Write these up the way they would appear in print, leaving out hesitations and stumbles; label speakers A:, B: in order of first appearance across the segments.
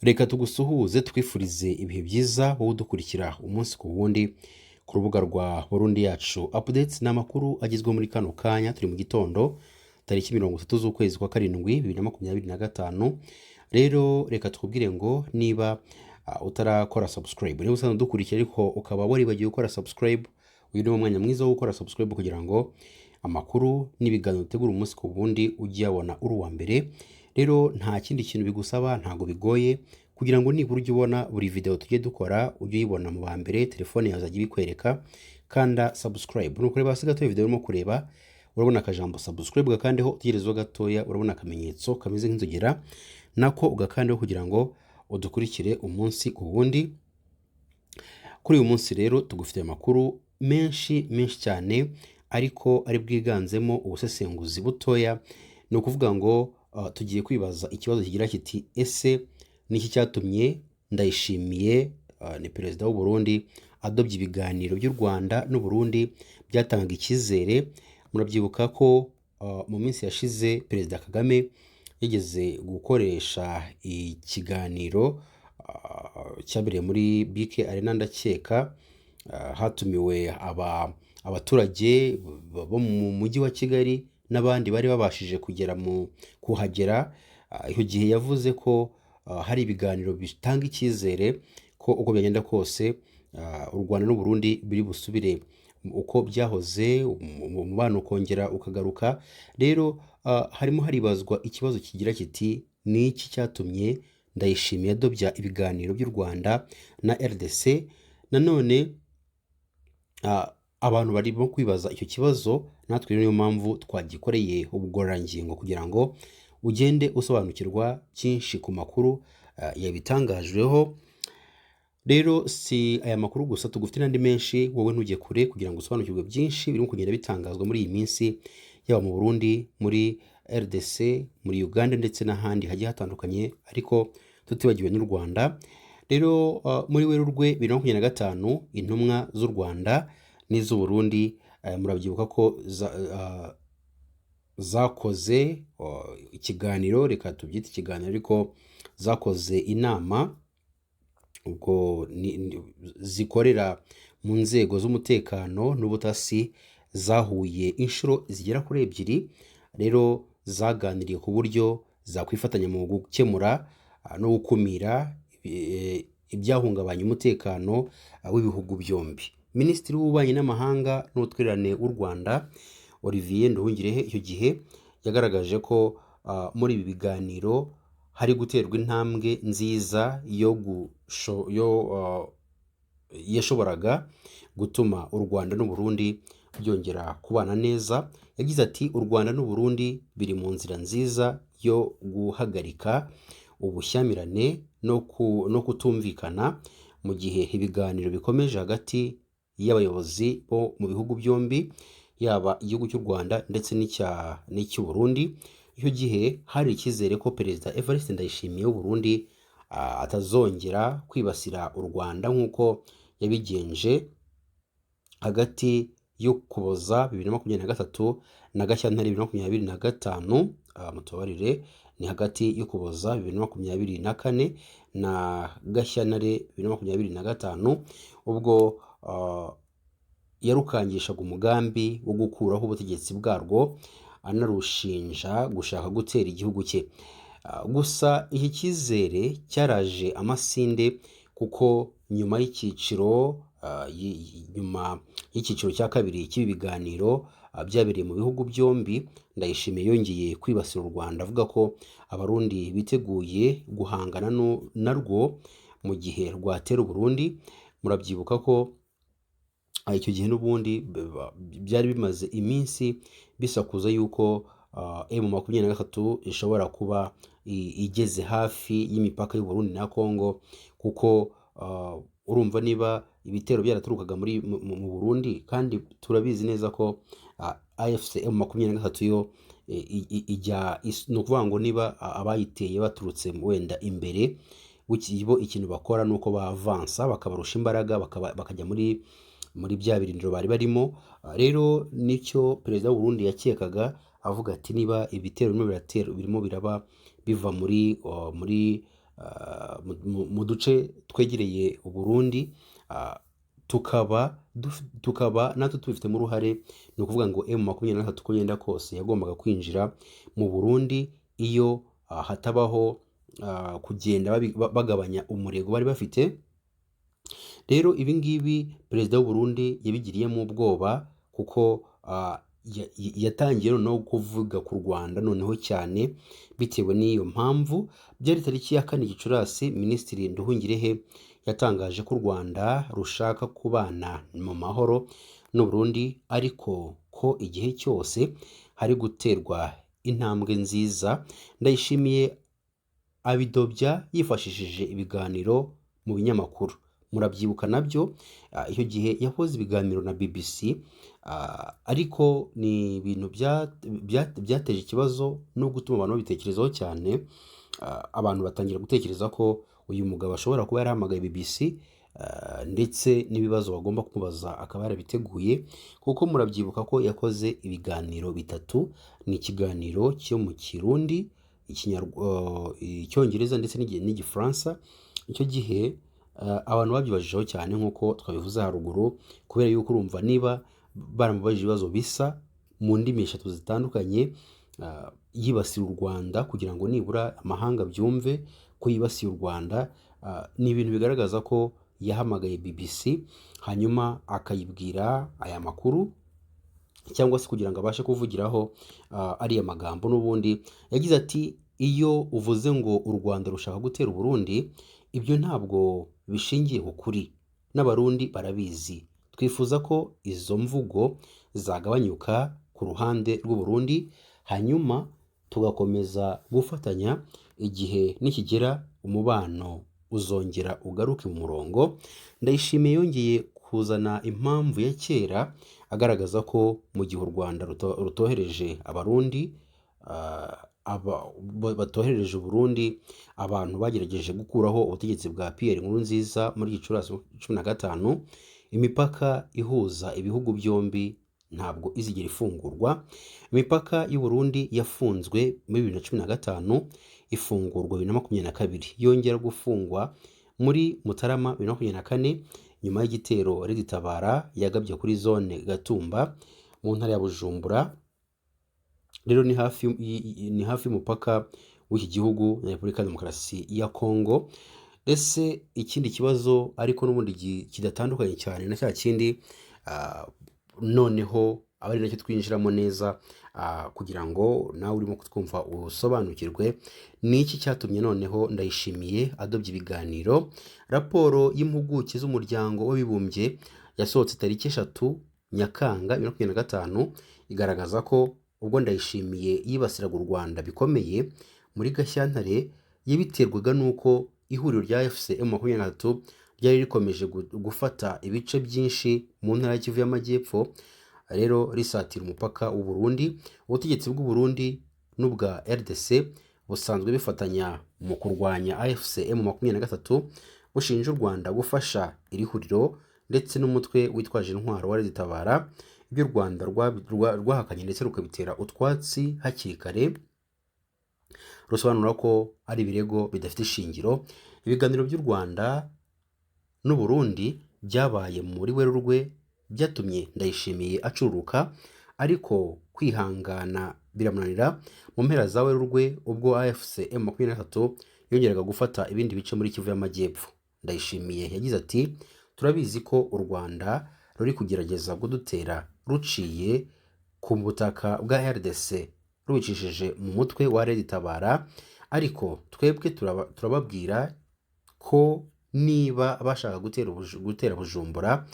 A: Reka tugusuhuze twifurize ibihe byiza wowe udukurikira umunsi ku wundi ku rubuga rwa Burundi yacu updates n'amakuru agizwe muri kano kanya. Turi mu gitondo tariki 30 z'ukwezi kwa karindwi 2025. Rero reka tukubwire ngo niba utarakora subscribe, niba usanzwe udukurikira ariko ukaba waribagiwe gukora subscribe, uyu ni umwanya mwiza wo gukora subscribe kugira ngo amakuru n'ibiganiro utegura umunsi ku wundi ujye yabona uri uwa mbere. Rero nta kindi kintu bigusaba, ntago bigoye kugira ngo nibura ujye ubona buri video tugiye dukora ujye uyibona mu ba mbere, telefone yawe azajya ibikwereka. Kanda subscribe, nuko reba hasi gato video urimo kureba urabona akajambo subscribe, gakandeho utegerezeho gatoya urabona akamenyetso kameze nk'inzogera, nako ugakandeho kugira ngo udukurikire umunsi ku wundi. Kuri uyu munsi rero tugufite amakuru menshi cyane ariko ari bwiganzemo ubusesenguzi butoya. Ni ukuvuga ngo tugiye kwibaza ikibazo kigira kiti ese niki cyatumye Ndayishimiye ni perezida w'u Burundi adobye ibiganiro by'u Rwanda n'u Burundi byatangaga icyizere. Murabyibuka ko mu minsi yashize Perezida Kagame yigeze gukoresha ikiganiro cyabereye muri BK Arena, ndakeka hatumiwe abaturage bo mu mujyi wa Kigali n'abandi bari babashije kugera kuhagera. Icyo gihe yavuze ko hari ibiganiro bitanga icyizere ko uko byagenda kose u Rwanda n'u Burundi biri busubire uko byahoze, umubano ukongera ukagaruka. Rero harimo haribazwa ikibazo kigira kiti ni iki cyatumye Ndayishimiye adobya ibiganiro by'u Rwanda na RDC. Nanone abantu barimo kwibaza icyo kibazo, natwe niyo mpamvu twagikoreye ubugororangingo kugira ngo ugende usobanukirwa byinshi ku makuru yabitangajweho. Rero si aya makuru gusa, tugufite n'andi menshi, wowe ntujye kure kugira ngo usobanukirwe byinshi birimo kugenda bitangazwa muri iyi minsi, yaba mu Burundi, muri RDC, muri Uganda ndetse n'ahandi hagiye hatandukanye, ariko tutibagiwe n'u Rwanda. Rero muri Werurwe 2025 intumwa z'u Rwanda n'iz'u Burundi murabyibuka ko zakoze ikiganiro, reka tubyite ikiganiro ariko zakoze inama ubwo zikorera mu nzego z'umutekano n'ubutasi, zahuye inshuro zigera kuri ebyiri. Rero zaganiriye ku buryo zakwifatanya mu gukemura no gukumira ibyahungabanya umutekano w'ibihugu byombi. Minisitiri w'Ububanyi n'Amahanga n'Ubutwererane w'u Rwanda Olivier Nduhungirehe icyo gihe yagaragaje ko muri ibi biganiro hari guterwa intambwe nziza yashoboraga gutuma u Rwanda n'u Burundi byongera kubana neza. Yagize ati u Rwanda n'u Burundi biri mu nzira nziza yo guhagarika ubushyamirane no kutumvikana, mu gihe ibiganiro bikomeje hagati y'abayobozi bo mu bihugu byombi, yaba igihugu cy'u Rwanda ndetse n'icy'u Burundi. Icyo gihe hari icyizere ko Perezida Evariste Ndayishimiye w'u Burundi atazongera kwibasira u Rwanda nk'uko yabigenje hagati y'Ukuboza 2023 na Gashyantare 2025. Mutubarire, ni hagati y'Ukuboza 2024 na Gashyantare 2025, ubwo yarukangishaga umugambi wo gukuraho ubutegetsi bwarwo, anarushinja gushaka gutera igihugu cye. Gusa iki cyizere cyaraje amasinde kuko nyuma y'icyiciro cya kabiri cy'ibi biganiro byabereye mu bihugu byombi, Ndayishimiye yongeye kwibasira u Rwanda avuga ko Abarundi biteguye guhangana narwo mu gihe rwatera u Burundi. Murabyibuka ko icyo gihe n'ubundi byari bimaze iminsi bisakuza yuko M23 ishobora kuba igeze hafi y'imipaka y'u Burundi na Congo, kuko urumva niba ibitero byaraturukaga mu Burundi, kandi turabizi neza ko AFC M23 yo ni ukuvuga ngo niba abayiteye baturutse wenda imbere, bo ikintu bakora nuko bavansa bakabarusha imbaraga bakajya muri bya birindiro bari barimo. Rero nicyo Perezida w'u Burundi yakekaga, avuga ati niba ibitero birimo biraba biva muri mu duce twegereye Uburundi, tukaba natwe tubifitemo uruhare. Ni ukuvuga ngo M23 uko yenda kose yagombaga kwinjira mu Burundi iyo hatabaho kugenda bagabanya umurego bari bafite. Rero ibi ngibi perezida w'u Burundi yabigiriyemo ubwoba, kuko yatangiye noneho kuvuga ku Rwanda noneho cyane. Bitewe n'iyo mpamvu, byari tariki ya 4 Gicurasi, Minisitiri Nduhungirehe yatangaje ko u Rwanda rushaka kubana mu mahoro n'u Burundi, ariko ko igihe cyose hari guterwa intambwe nziza. Ndayishimiye abidobya yifashishije ibiganiro mu binyamakuru. Murabyibuka nabyo, icyo gihe yakoze ibiganiro na BBC, ariko ni ibintu byateje ikibazo no gutuma abantu babitekerezaho cyane. Abantu batangira gutekereza ko uyu mugabo ashobora kuba yarahamagaye BBC, ndetse n'ibibazo bagomba kumubaza akaba yarabiteguye, kuko murabyibuka ko yakoze ibiganiro bitatu. Ni ikiganiro cyo mu Kirundi, Icyongereza ndetse n'Igifaransa. Icyo gihe abantu babyibajijeho cyane nk'uko twabivuze haruguru, kubera yuko urumva niba baramubajije ibibazo bisa mu ndimi 3 zitandukanye, yibasiye u Rwanda kugira ngo nibura amahanga byumve ko yibasiye u Rwanda. Ni ibintu bigaragaza ko yahamagaye BBC hanyuma akayibwira aya makuru, cyangwa se kugira ngo abashe kuvugiraho ariya magambo. N'ubundi yagize ati, iyo uvuze ngo u Rwanda rushaka gutera u Burundi, ibyo ntabwo bishingiye ku kuri, n'abarundi barabizi. Twifuza ko izo mvugo zagabanyuka ku ruhande rw'u Burundi, hanyuma tugakomeza gufatanya. Igihe nikigera umubano uzongera ugaruke mu murongo. Ndayishimiye yongeye kuzana impamvu ya kera agaragaza ko mu gihe u Rwanda rutohereje abarundi, batohereje Burundi, abantu bagerageje gukuraho ubutegetsi bwa Pierre Nkurunziza muri Gicurasi 15, imipaka ihuza ibihugu byombi ntabwo izigera ifungurwa. Imipaka y'u Burundi yafunzwe muri 2015, ifungurwa 2022, yongera gufungwa muri Mutarama 2024 nyuma y'igitero Red Tabara yagabye kuri zone Gatumba mu ntara ya Bujumbura. Rero ni hafi y'umupaka w'iki gihugu na Repubulika ya Demokarasi ya Kongo. Ese ikindi kibazo ariko n'ubundi kidatandukanye cyane na cya kindi, noneho aba ari nacyo twinjiramo neza, kugira ngo nawe urimo kutwumva usobanukirwe, ni iki cyatumye noneho Ndayishimiye adobya ibiganiro. Raporo y'impuguke z'umuryango w'abibumbye yasohotse tariki 3 Nyakanga 2025 igaragaza ko ubwo Ndayishimiye yibasiraga u Rwanda bikomeye muri Gashyantare, yabiterwaga n'uko ihuriro rya FCM23 ryari rikomeje gufata ibice byinshi mu ntara y'Kivu y'Amajyepfo, rero risatira umupaka w'u Burundi. Ubutegetsi bw'u Burundi n'ubwa RDC busanzwe bifatanya mu kurwanya FCM23, bushinja u Rwanda gufasha iri huriro ndetse n'umutwe witwaje intwaro wa Red Tabara. Ibyo u Rwanda rwahakanye ndetse rukabitera utwatsi hakiri kare, rusobanura ko ari ibirego bidafite ishingiro. Ibiganiro by'u Rwanda n'u Burundi byabaye muri Werurwe, byatumye Ndayishimiye acururuka, ariko kwihangana biramunanira. Mu mpera za Werurwe, ubwo FCM23 yongeraga gufata ibindi bice muri Kivu y'Amajyepfo, Ndayishimiye yagize ati, turabizi ko u Rwanda ruri kugerageza kudutera ruciye ku butaka bwa RDC rubicishije mu mutwe wa Red Tabara, ariko twebwe turababwira ko niba bashaka gutera Bujumbura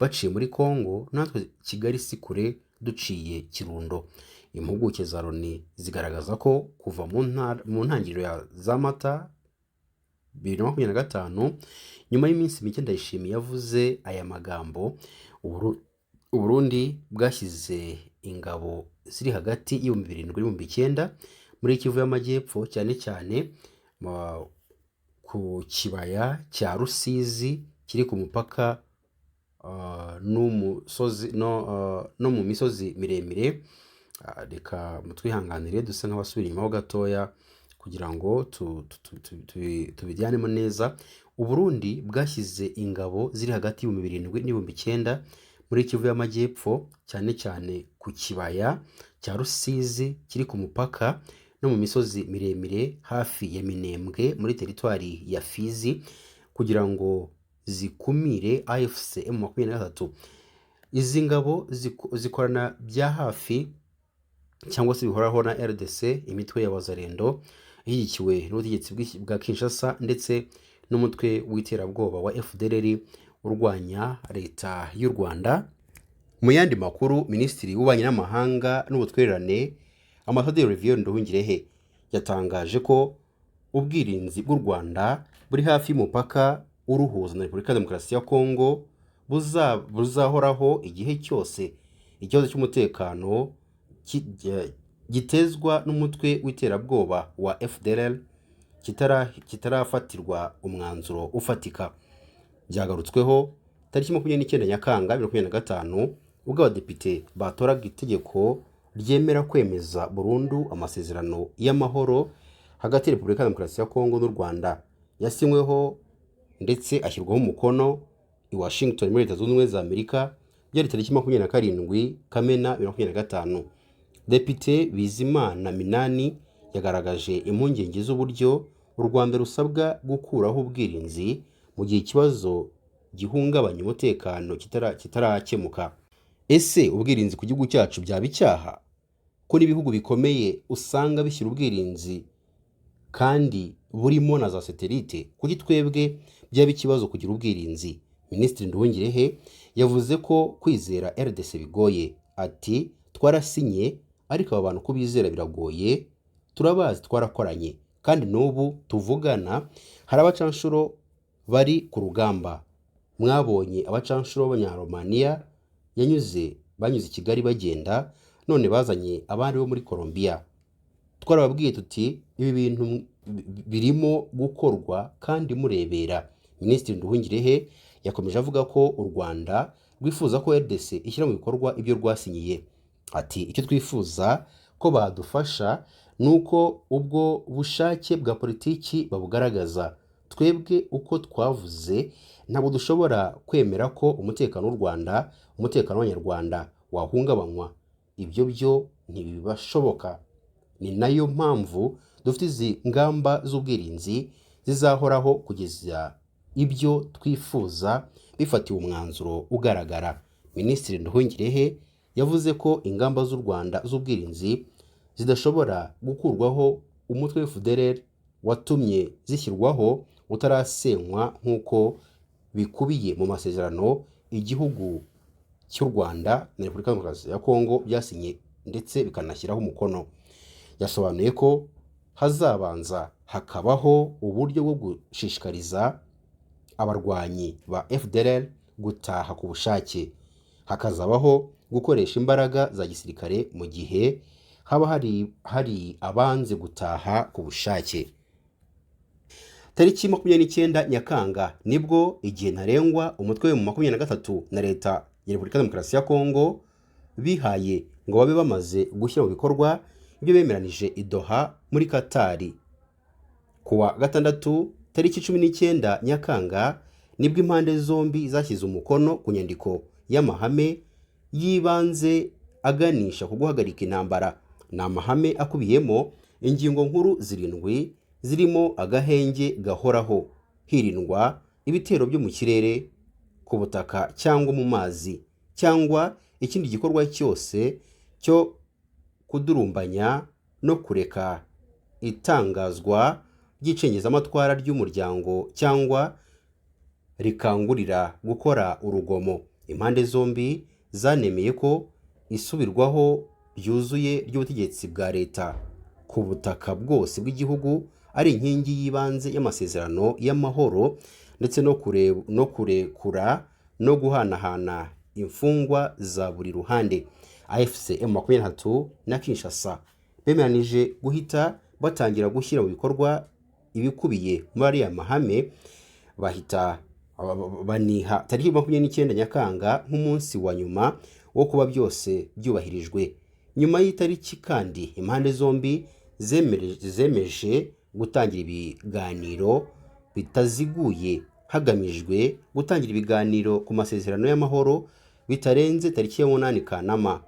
A: baciye muri Kongo, natwe Kigali si kure duciye Kirundo. Impuguke za Loni zigaragaza ko kuva mu ntangiriro za Mata 2025, nyuma y'iminsi mike Ndayishimiye yavuze aya magambo, u Burundi bwashyize ingabo ziri hagati y'ibihumbi 7,000 n'ibihumbi 9 muri Kivu y'Amajyepfo, cyane cyane ku kibaya cya Rusizi kiri ku mupaka no mu misozi miremire. Reka mutwihanganire dusa nk'abasubira inyuma ho gatoya kugira ngo tubijyanemo neza. Uburundi bwashyize ingabo ziri hagati y'ibihumbi 7,000 n'ibihumbi 9 muri Kivu y'Amajyepfo, cyane cyane ku kibaya cya Rusizi kiri ku mupaka no mu misozi miremire hafi ya Minembwe muri teritwari ya Fizi, kugira ngo zikumire AFC M23. Izi ngabo zikorana bya hafi cyangwa se bihoraho na RDC, imitwe ya Wazalendo ishyigikiwe n'ubutegetsi bwa Kinshasa, ndetse n'umutwe w'iterabwoba wa FDLR urwanya leta y'u Rwanda. Mu yandi makuru, Minisitiri w'Ububanyi n'Amahanga n'Ubutwererane Ambasaderi Olivier Nduhungirehe yatangaje ko ubwirinzi bw'u Rwanda buri hafi y'umupaka uruhuza na Repubulika ya Demokarasi ya Kongo buzahoraho igihe cyose ikibazo cy'umutekano gitezwa n'umutwe w'iterabwoba wa FDLR kitarafatirwa umwanzuro ufatika. Byagarutsweho tariki 29 Nyakanga 2025 ubwo abadepite batoraga itegeko ryemera kwemeza burundu amasezerano y'amahoro hagati ya Repubulika ya Demokarasi ya Kongo n'u Rwanda, yasinyweho ndetse ashyirwaho umukono i Washington muri Leta Zunze Ubumwe za Amerika byari tariki 27 Kamena 2025. Depite Bizimana Minani yagaragaje impungenge z'uburyo u Rwanda rusabwa gukuraho ubwirinzi mu gihe ikibazo gihungabanya umutekano kitarakemuka. Ese ubwirinzi ku gihugu cyacu byaba icyaha? Ko n'ibihugu bikomeye usanga bishyira ubwirinzi kandi burimo na za satelite, kuki twebwe byaba ikibazo kugira ubwirinzi? Minisitiri Nduhungirehe yavuze ko kwizera RDC bigoye. Ati twarasinye ariko aba bantu kubizera biragoye, turabazi, twarakoranye, kandi n'ubu tuvugana hari abacanshuro bari ku rugamba. Mwabonye abacanshuro b'Abanyaromania banyuze i Kigali bagenda, none bazanye abandi bo muri Colombia. Twarababwiye tuti ibi bintu birimo gukorwa kandi murebera. Minisitiri Nduhungirehe yakomeje avuga ko u Rwanda rwifuza ko RDC ishyira mu bikorwa ibyo rwasinyiye. Ati icyo twifuza ko badufasha nuko ubwo bushake bwa politiki babugaragaza. Twebwe uko twavuze ntabwo dushobora kwemera ko umutekano w'u Rwanda, umutekano w'Abanyarwanda wahungabanywa. Ibyo byo ntibibashoboka. Ni nayo mpamvu dufite izi ngamba z'ubwirinzi zizahoraho kugeza ibyo twifuza bifatiwe umwanzuro ugaragara. Minisitiri Nduhungirehe yavuze ko ingamba z'u Rwanda z'ubwirinzi zidashobora gukurwaho umutwe w'FDLR watumye zishyirwaho utarasenywa nk'uko bikubiye mu masezerano igihugu cy'u Rwanda na Repubulika ya Demokarasi ya Kongo byasinye ndetse bikanashyiraho umukono. Yasobanuye ko hazabanza hakabaho uburyo bwo gushishikariza abarwanyi ba FDLR gutaha ku bushake, hakazabaho gukoresha imbaraga za gisirikare mu gihe haba hari abanze gutaha ku bushake. Tariki 29 Nyakanga nibwo igihe ntarengwa umutwe mu 23 na leta ya Repubulika ya Demokarasi ya Kongo bihaye ngo babe bamaze gushyira mu bikorwa ibyo bemeranije i Doha muri Katari. Kuwa gatandatu tariki 19 Nyakanga nibwo impande zombi zashyize umukono ku nyandiko y'amahame yibanze aganisha ku guhagarika intambara. Ni amahame akubiyemo ingingo nkuru 7 zirimo agahenge gahoraho, hirindwa ibitero byo mu kirere, ku butaka cyangwa mu mazi, cyangwa ikindi gikorwa cyose cyo kudurumbanya no kureka itangazwa ry'icengezamatwara ry'umuryango cyangwa rikangurira gukora urugomo. Impande zombi zanemeye ko isubirwaho ryuzuye ry'ubutegetsi bwa leta ku butaka bwose bw'igihugu ari inkingi y'ibanze y'amasezerano y'amahoro, ndetse no kurekura no guhanahana imfungwa za buri ruhande. AFC M23 na Kinshasa bemeranije guhita batangira gushyira mu bikorwa ibikubiye muri ariya mahame, bahita baniha tariki 29 Nyakanga nk'umunsi wa nyuma wo kuba byose byubahirijwe. Nyuma y'itariki kandi impande zombi zemeje gutangira ibiganiro bitaziguye hagamijwe gutangira ibiganiro ku masezerano y'amahoro bitarenze tariki ya 8 Kanama.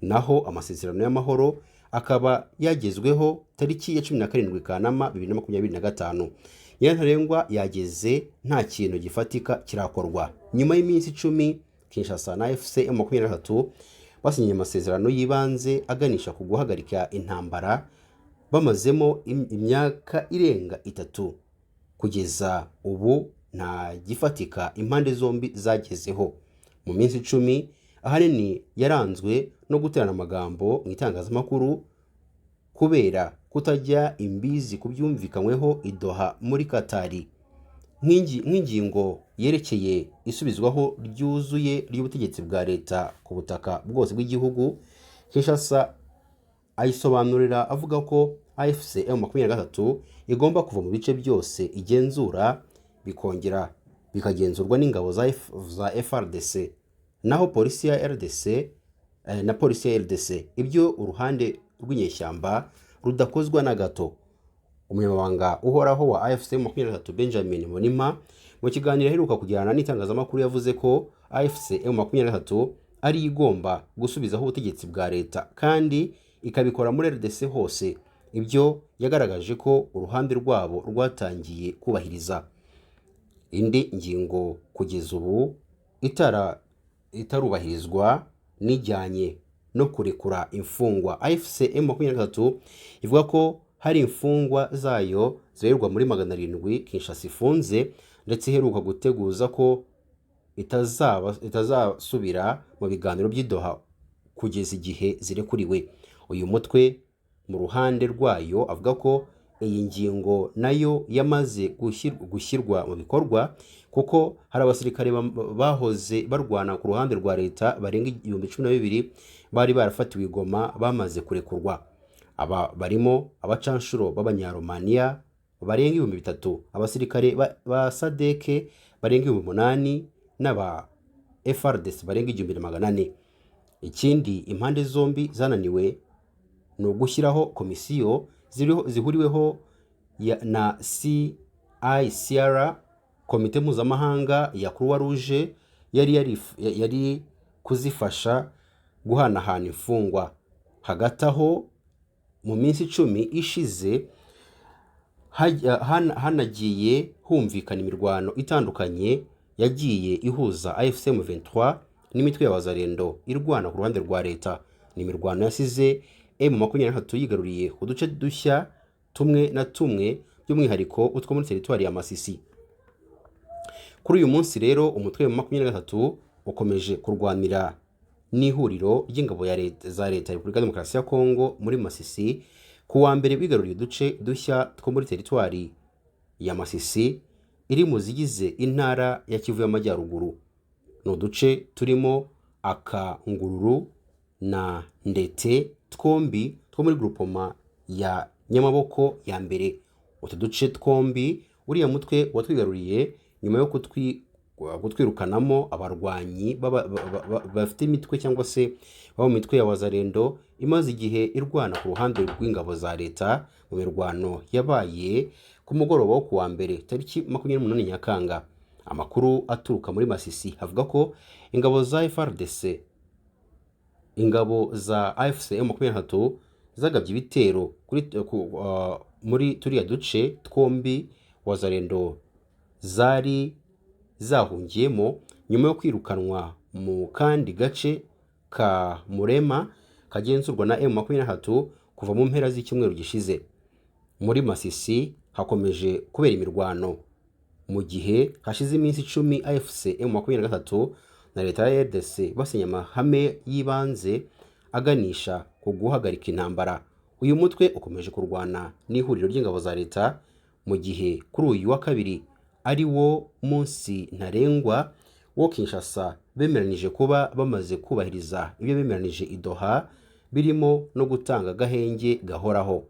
A: Naho amasezerano y'amahoro akaba yagezweho tariki ya 17 Kanama 2025. Nyirantarengwa yageze nta kintu gifatika kirakorwa. Nyuma y'iminsi 10 Kinshasa na FCM23 basinye amasezerano yibanze aganisha ku guhagarika intambara bamazemo imyaka irenga 3. Kugeza ubu nta gifatika impande zombi zagezeho. Mu minsi 10 ahanini yaranzwe no guterana amagambo mu itangazamakuru kubera kutajya imbizi kubyumvikanyweho i Doha muri Katari. Nk'ingingo yerekeye isubizwaho ryuzuye ry'ubutegetsi bwa leta ku butaka bwose bw'igihugu, Kinshasa ayisobanurira avuga ko AFC/M23 igomba kuva mu bice byose igenzura bikongera bikagenzurwa n'ingabo za FARDC naho polisi ya RDC na polisi ya RDC ibyo uruhande rw'inyeshyamba rudakozwa na gato. Umunyamabanga uhoraho wa AFC/M23 Benjamin Monima mu kiganiro aheruka kugirana n'itangazamakuru yavuze ko AFC/M23 ari igomba gusubizaho ubutegetsi bwa leta kandi ikabikora muri RDC hose. Ibyo yagaragaje ko uruhande rwabo rwatangiye kubahiriza. Indi ngingo kugeza ubu itarubahirizwa nijyanye no kurekura imfungwa. AFC/M23 ivuga ko hari imfungwa zayo zererwa muri 700 Kinshasa ifunze ndetse iheruka guteguza ko itazasubira mu biganiro by'Idoha kugeza igihe zirekuriwe. Uyu mutwe mu ruhande rwayo avuga ko iyi ngingo nayo yamaze gushyirwa mu bikorwa kuko hari abasirikare bahoze barwana ku ruhande rwa leta barenga 12,000 bari barafatiwe Goma bamaze kurekurwa. Aba barimo abacanshuro b'Abanyaromania barenga 3,000, abasirikare ba SADC barenga 8,000 n'aba FARDC barenga 1,400. Ikindi impande zombi zananiwe no gushyiraho komisiyo zihuriweho na CICR, komite mpuzamahanga ya Croix Rouge yari kuzifasha guhanahana imfungwa. Hagati aho mu minsi 10 ishize hanagiye humvikana imirwano itandukanye yagiye ihuza AFC/M23 n'imitwe y'abazarendo irwana ku ruhande rwa leta. Ni imirwano yasize M23 yigaruriye uduce dushya tumwe na tumwe by'umwihariko utwo muri teritwari ya Masisi. Kuri uyu munsi rero umutwe wa M23 ukomeje kurwanira n'ihuriro ry'ingabo za leta ya Repubulika ya Demokarasi ya Kongo muri Masisi. Ku wa mbere bigaruriye uduce dushya two muri teritwari ya Masisi iri mu zigize intara ya Kivu y'Amajyaruguru. No duce turimo Akangururu na Ndete twombi two muri groupement ya Nyamaboko ya mbere. Utu duce twombi uriya mutwe watwigaruriye nyuma yo gutwirukanamo abarwanyi bafite imitwe cyangwa se baba mu mitwe ya wazarendo imaze igihe irwana ku ruhande rw'ingabo za leta mu mirwano yabaye ku mugoroba wo kuwa mbere tariki 28 Nyakanga. Amakuru aturuka muri Masisi avuga ko ingabo za FARDC, ingabo za AFC/M23 zagabye ibitero muri turiya duce twombi wazarendo zari zahungiyemo nyuma yo kwirukanwa mu kandi gace ka Murema kagenzurwa na M23 kuva mu mpera z'icyumweru gishize. Muri Masisi hakomeje kubera imirwano mu gihe hashize iminsi 10 AFC/M23 na leta ya RDC basinya amahame yibanze aganisha ku guhagarika intambara. Uyu mutwe ukomeje kurwana n'ihuriro ry'ingabo za leta mu gihe kuri uyu wa kabiri ari wo munsi ntarengwa wo Kinshasa bemeranije kuba bamaze kubahiriza ibyo bemeranije i Doha birimo no gutanga gahenge gahoraho.